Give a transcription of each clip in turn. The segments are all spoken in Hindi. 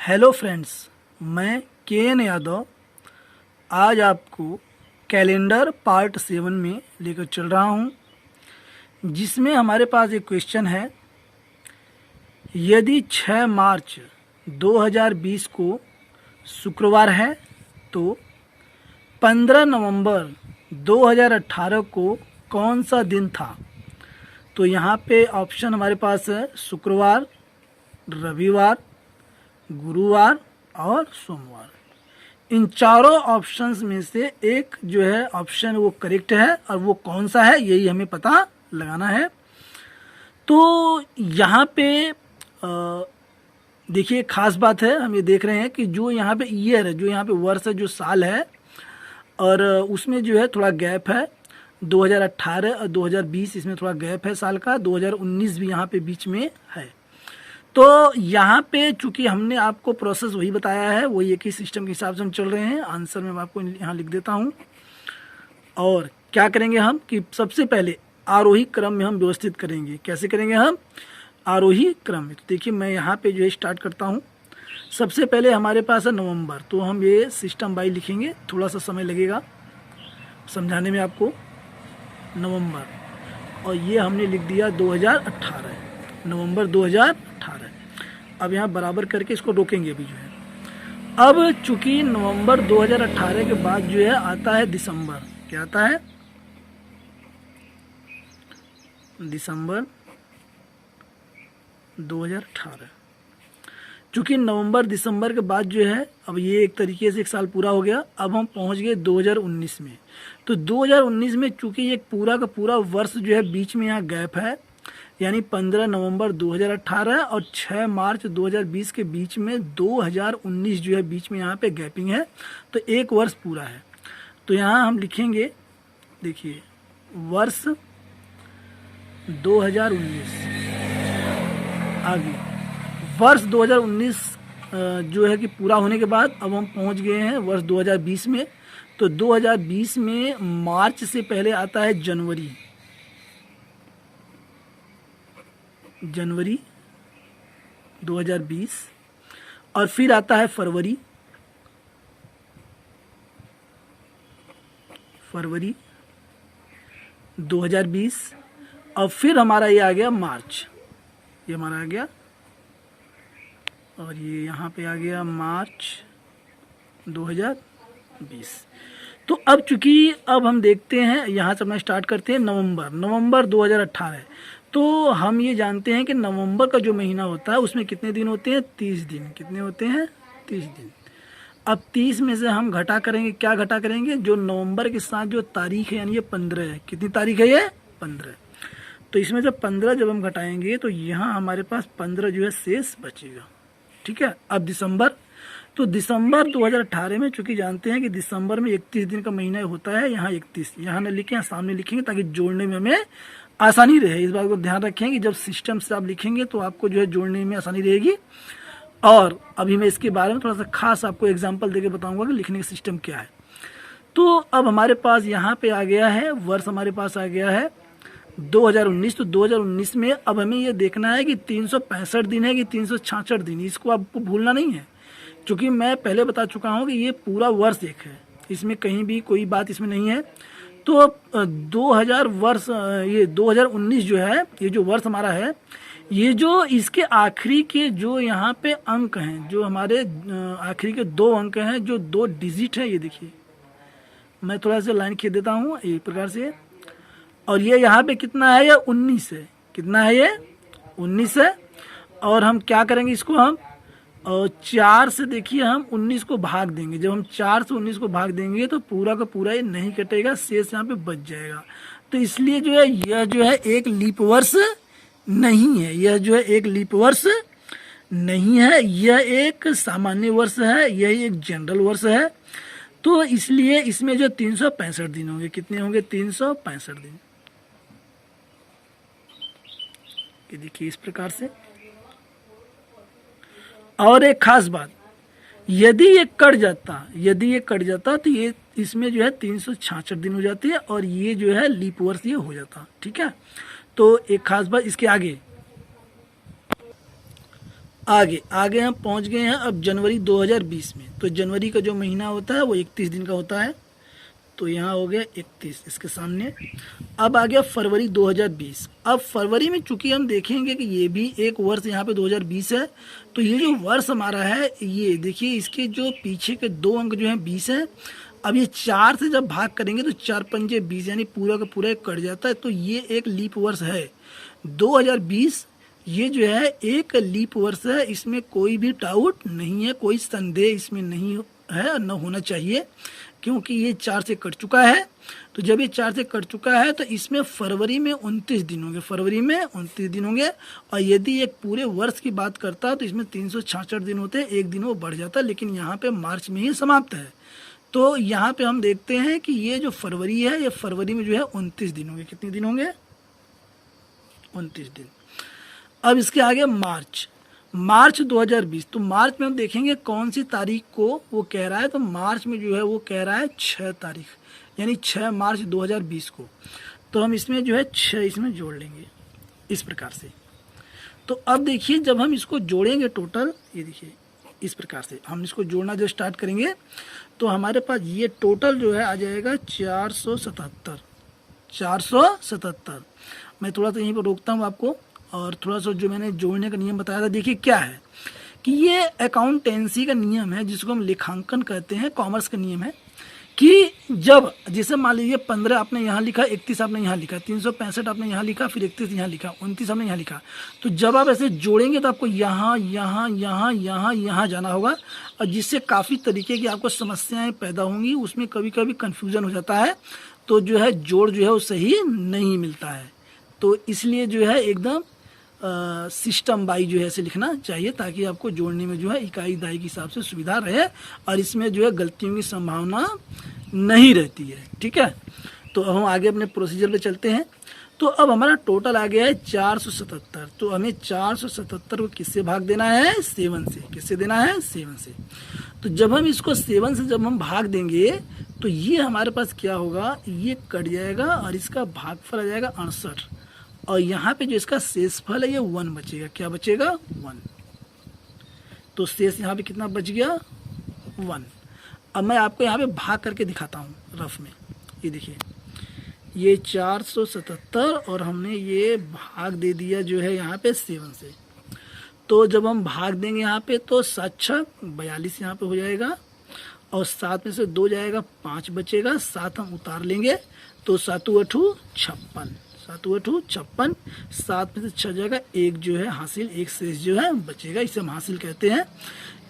हेलो फ्रेंड्स, मैं के यादव आज आपको कैलेंडर पार्ट 7 में लेकर चल रहा हूं, जिसमें हमारे पास एक क्वेश्चन है। यदि 6 मार्च 2020 को शुक्रवार है तो 15 नवंबर 2018 को कौन सा दिन था। तो यहाँ पे ऑप्शन हमारे पास है शुक्रवार, रविवार, गुरुवार और सोमवार। इन चारों ऑप्शंस में से एक जो है ऑप्शन वो करेक्ट है, और वो कौन सा है यही हमें पता लगाना है। तो यहाँ पे देखिए खास बात है, हम ये देख रहे हैं कि जो यहाँ पे ईयर है, जो यहाँ पे वर्ष है, जो साल है, और उसमें जो है थोड़ा गैप है। 2018 और 2020 इसमें थोड़ा गैप है साल का। 2019 भी यहाँ पे बीच में है। तो यहाँ पे चूंकि हमने आपको प्रोसेस वही बताया है, वही एक ही सिस्टम के हिसाब से हम चल रहे हैं। आंसर मैं आपको यहाँ लिख देता हूँ। और क्या करेंगे हम कि सबसे पहले आरोही क्रम में हम व्यवस्थित करेंगे। कैसे करेंगे हम? आरोही क्रम में। तो देखिए मैं यहाँ पे जो है स्टार्ट करता हूँ। सबसे पहले हमारे पास है नवंबर, तो हम ये सिस्टम बाई लिखेंगे। थोड़ा सा समय लगेगा समझाने में आपको। नवंबर, और ये हमने लिख दिया 2018, नवंबर 2018। अब यहाँ बराबर करके इसको रोकेंगे अभी जो है। अब चूंकि नवंबर 2018 के बाद जो है आता है दिसंबर। क्या आता है? दिसंबर 2018। चूंकि नवंबर दिसंबर के बाद जो है, अब ये एक तरीके से एक साल पूरा हो गया। अब हम पहुंच गए 2019 में। तो 2019 में चूंकि एक पूरा का पूरा वर्ष जो है बीच में यहाँ गैप है, यानी 15 नवंबर 2018 और 6 मार्च 2020 के बीच में 2019 जो है बीच में यहाँ पे गैपिंग है। तो एक वर्ष पूरा है। तो यहाँ हम लिखेंगे, देखिए वर्ष 2019। आगे वर्ष 2019 जो है कि पूरा होने के बाद अब हम पहुँच गए हैं वर्ष 2020 में। तो 2020 में मार्च से पहले आता है जनवरी 2020, और फिर आता है फरवरी 2020, और फिर हमारा ये आ गया मार्च। ये हमारा आ गया, और ये यहाँ पे आ गया मार्च 2020। तो अब चूंकि अब हम देखते हैं, यहाँ से अपना स्टार्ट करते हैं नवंबर 2018। तो हम ये जानते हैं कि नवंबर का जो महीना होता है उसमें कितने दिन होते हैं? 30 दिन। कितने होते हैं? 30 दिन। अब 30 में से हम घटा करेंगे। क्या घटा करेंगे? जो नवंबर के साथ जो तारीख है, यानी ये 15 है। कितनी तारीख है ये? 15। तो इसमें से 15 जब हम घटाएंगे तो यहाँ हमारे पास 15 जो है शेष बचेगा। ठीक है। अब दिसंबर, तो दिसंबर 2018 में चूंकि जानते हैं कि दिसंबर में 31 दिन का महीना होता है, यहाँ 31 यहाँ न लिखें, सामने लिखेंगे ताकि जोड़ने में हमें आसानी रहे। इस बात को ध्यान रखें कि जब सिस्टम से आप लिखेंगे तो आपको जो है जोड़ने में आसानी रहेगी। और अभी मैं इसके बारे में थोड़ा सा खास आपको एग्जांपल देके बताऊंगा कि लिखने का सिस्टम क्या है। तो अब हमारे पास यहाँ पे आ गया है वर्ष, हमारे पास आ गया है 2019। तो 2019 में अब हमें ये देखना है कि 365 दिन है कि 366 दिन। इसको आपको भूलना नहीं है, क्योंकि मैं पहले बता चुका हूँ कि ये पूरा वर्ष एक है, इसमें कहीं भी कोई बात इसमें नहीं है। तो 2019 जो है, ये जो वर्ष हमारा है, ये जो इसके आखिरी के जो यहाँ पे अंक हैं, जो हमारे आखिरी के 2 अंक हैं, जो 2 डिजिट है, ये देखिए मैं थोड़ा सा लाइन खींच देता हूँ एक प्रकार से। और ये यहाँ पे कितना है? ये 19 है। कितना है ये? 19 है। और हम क्या करेंगे इसको? हम 4 से देखिए हम 19 को भाग देंगे। जब हम 4 से 19 को भाग देंगे तो पूरा का पूरा ये नहीं कटेगा, शेष यहाँ पे बच जाएगा। तो इसलिए जो है यह जो है एक लीप वर्ष नहीं है। यह जो है एक लीप वर्ष नहीं है, यह एक सामान्य वर्ष है, यह एक जनरल वर्ष है। तो इसलिए इसमें जो 365 दिन होंगे, कितने होंगे? 365 दिन। ये देखिए इस प्रकार से। और एक खास बात, यदि ये कट जाता तो ये इसमें जो है 366 दिन हो जाती है, और ये जो है लीप वर्ष ये हो जाता। ठीक है। तो एक खास बात इसके आगे, आगे आगे हम पहुंच गए हैं अब जनवरी 2020 में। तो जनवरी का जो महीना होता है वो 31 दिन का होता है, तो यहाँ हो गया 31 इसके सामने। अब आ गया फरवरी 2020। अब फरवरी में चूंकि हम देखेंगे कि ये भी एक वर्ष यहाँ पे 2020 है, तो ये जो वर्ष हमारा है ये देखिए इसके जो पीछे के 2 अंक जो हैं 20 है। अब ये 4 से जब भाग करेंगे तो 4 पंजे 20 यानी पूरा का पूरा एक कट जाता है, तो ये एक लीप वर्ष है 2020। ये जो है एक लीप वर्ष है, इसमें कोई भी डाउट नहीं है, कोई संदेह इसमें नहीं है, न होना चाहिए, क्योंकि ये 4 से कट चुका है। तो जब ये 4 से कट चुका है तो इसमें फरवरी में 29 दिन होंगे, फरवरी में 29 दिन होंगे। और यदि एक पूरे वर्ष की बात करता है तो इसमें 366 दिन होते हैं, एक दिन वो बढ़ जाता है, लेकिन यहाँ पे मार्च में ही समाप्त है। तो यहाँ पे हम देखते हैं कि ये जो फरवरी है, ये फरवरी में जो है 29 दिन होंगे। कितने दिन होंगे? 29 दिन। अब इसके आगे मार्च 2020। तो मार्च में हम देखेंगे कौन सी तारीख को वो कह रहा है, तो मार्च में जो है वो कह रहा है 6 तारीख, यानी 6 मार्च 2020 को। तो हम इसमें जो है 6 इसमें जोड़ लेंगे इस प्रकार से। तो अब देखिए जब हम इसको जोड़ेंगे टोटल, ये देखिए इस प्रकार से हम इसको जोड़ना जो स्टार्ट करेंगे तो हमारे पास ये टोटल जो है आ जाएगा 477। मैं थोड़ा सा यहीं पर रोकता हूँ आपको, और थोड़ा सा जो मैंने जोड़ने का नियम बताया था, देखिए क्या है कि ये अकाउंटेंसी का नियम है जिसको हम लेखांकन कहते हैं, कॉमर्स का नियम है कि जब जैसे मान लीजिए 15 आपने यहाँ लिखा, 31 आपने यहाँ लिखा, 365 आपने यहाँ लिखा, फिर 31 यहाँ लिखा, 29 आपने यहाँ लिखा, तो जब आप ऐसे जोड़ेंगे तो आपको यहाँ यहाँ यहाँ यहाँ यहाँ जाना होगा, और जिससे काफ़ी तरीके की आपको समस्याएं पैदा होंगी, उसमें कभी कभी कन्फ्यूज़न हो जाता है, तो जो है जोड़ जो है वो सही नहीं मिलता है। तो इसलिए जो है एकदम सिस्टम बाई जो है ऐसे लिखना चाहिए, ताकि आपको जोड़ने में जो है इकाई दहाई के हिसाब से सुविधा रहे, और इसमें जो है गलतियों की संभावना नहीं रहती है। ठीक है, तो अब हम आगे अपने प्रोसीजर पे चलते हैं। तो अब हमारा टोटल आ गया है 477। तो हमें 477 को किससे भाग देना है? 7 से। किससे देना है? 7 से। तो जब हम इसको 7 से जब हम भाग देंगे तो ये हमारे पास क्या होगा, ये कट जाएगा और इसका भागफल आ जाएगा 68, और यहाँ पे जो इसका शेषफल है ये 1 बचेगा। क्या बचेगा? 1। तो शेष यहाँ पे कितना बच गया? 1। अब मैं आपको यहाँ पे भाग करके दिखाता हूँ रफ में। ये देखिए ये 477 और हमने ये भाग दे दिया जो है यहाँ पे 7 से। तो जब हम भाग देंगे यहाँ पे तो 7 42 यहाँ पे हो जाएगा, और 7 में से 2 जाएगा, 5 बचेगा, 7 हम उतार लेंगे तो 7 8 56, 7 8 56, 7 में से 6 जाएगा, 1 जो है हासिल, 1 शेष जो है बचेगा, इसे हम हासिल कहते हैं,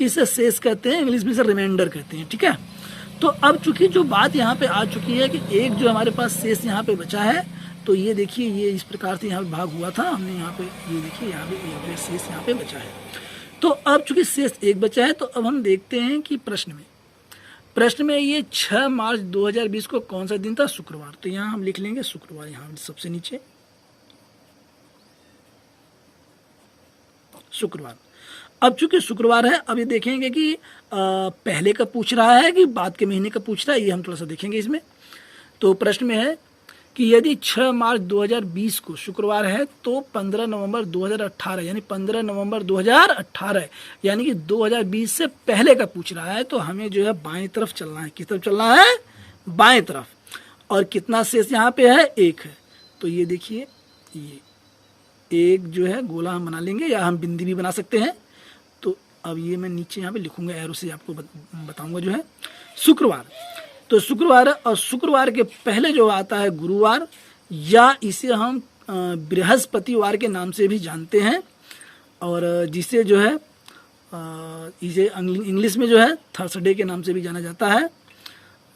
इसे शेष कहते हैं, इंग्लिश में से रिमाइंडर कहते हैं। ठीक है, तो अब चूंकि जो बात यहाँ पे आ चुकी है कि एक जो हमारे पास शेष यहाँ पे बचा है, तो ये देखिए ये इस प्रकार से यहाँ पे भाग हुआ था हमने, यहाँ पे ये देखिए यहाँ पे एक शेष यहाँ पे बचा है। तो अब चूंकि शेष 1 बचा है तो अब हम देखते हैं कि प्रश्न में ये 6 मार्च 2020 को कौन सा दिन था? शुक्रवार। तो यहाँ हम लिख लेंगे शुक्रवार, यहाँ सबसे नीचे शुक्रवार। अब चूंकि शुक्रवार है, अब ये देखेंगे कि पहले का पूछ रहा है कि बाद के महीने का पूछ रहा है, ये हम थोड़ा सा देखेंगे इसमें। तो प्रश्न में है कि यदि 6 मार्च 2020 को शुक्रवार है तो 15 नवंबर 2018 यानी 15 नवंबर 2018 यानी कि 2020 से पहले का पूछ रहा है, तो हमें जो है बाएं तरफ चलना है। किस तरफ चलना है? बाएं तरफ। और कितना शेष यहाँ पे है? 1 है। तो ये देखिए ये 1 जो है गोला हम बना लेंगे, या हम बिंदी भी बना सकते हैं। तो अब ये मैं नीचे यहाँ पे लिखूंगा, एरो से आपको बताऊंगा जो है शुक्रवार। तो शुक्रवार, और शुक्रवार के पहले जो आता है गुरुवार, या इसे हम बृहस्पतिवार के नाम से भी जानते हैं, और जिसे जो है इसे इंग्लिश में जो है थर्सडे के नाम से भी जाना जाता है।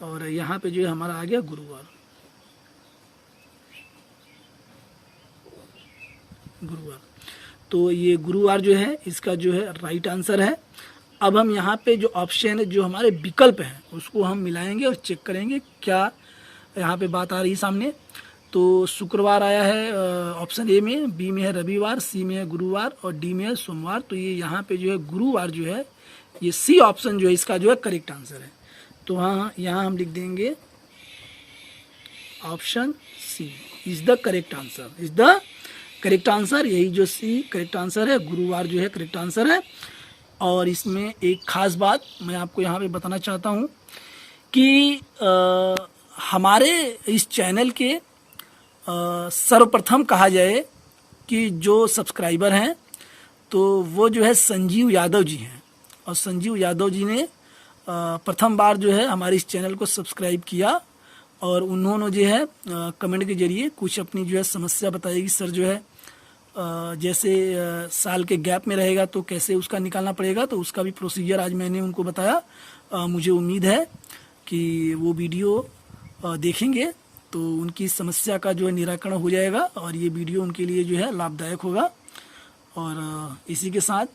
और यहाँ पे जो है हमारा आ गया गुरुवार। तो ये गुरुवार जो है इसका जो है राइट आंसर है। अब हम यहाँ पे जो ऑप्शन है, जो हमारे विकल्प हैं, उसको हम मिलाएंगे और चेक करेंगे क्या यहाँ पे बात आ रही है सामने। तो शुक्रवार आया है ऑप्शन ए में, बी में है रविवार, सी में है गुरुवार और डी में है सोमवार। तो ये यहाँ पे जो है गुरुवार जो है, ये सी ऑप्शन जो है इसका जो है करेक्ट आंसर है। तो हाँ, यहाँ हम लिख देंगे option C is the correct answer, is the correct answer, यही जो सी करेक्ट आंसर है, गुरुवार जो है करेक्ट आंसर है। और इसमें एक खास बात मैं आपको यहाँ पे बताना चाहता हूँ कि हमारे इस चैनल के सर्वप्रथम कहा जाए कि जो सब्सक्राइबर हैं तो वो जो है संजीव यादव जी हैं। और संजीव यादव जी ने प्रथम बार जो है हमारे इस चैनल को सब्सक्राइब किया और उन्होंने जो है कमेंट के जरिए कुछ अपनी जो है समस्या बताएगी। सर जो है जैसे साल के गैप में रहेगा तो कैसे उसका निकालना पड़ेगा, तो उसका भी प्रोसीजर आज मैंने उनको बताया। मुझे उम्मीद है कि वो वीडियो देखेंगे तो उनकी समस्या का जो है निराकरण हो जाएगा और ये वीडियो उनके लिए जो है लाभदायक होगा। और इसी के साथ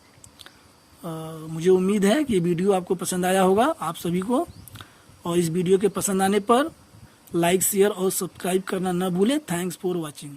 मुझे उम्मीद है कि ये वीडियो आपको पसंद आया होगा आप सभी को। और इस वीडियो के पसंद आने पर लाइक, शेयर और सब्सक्राइब करना न भूलें। Thanks for watching.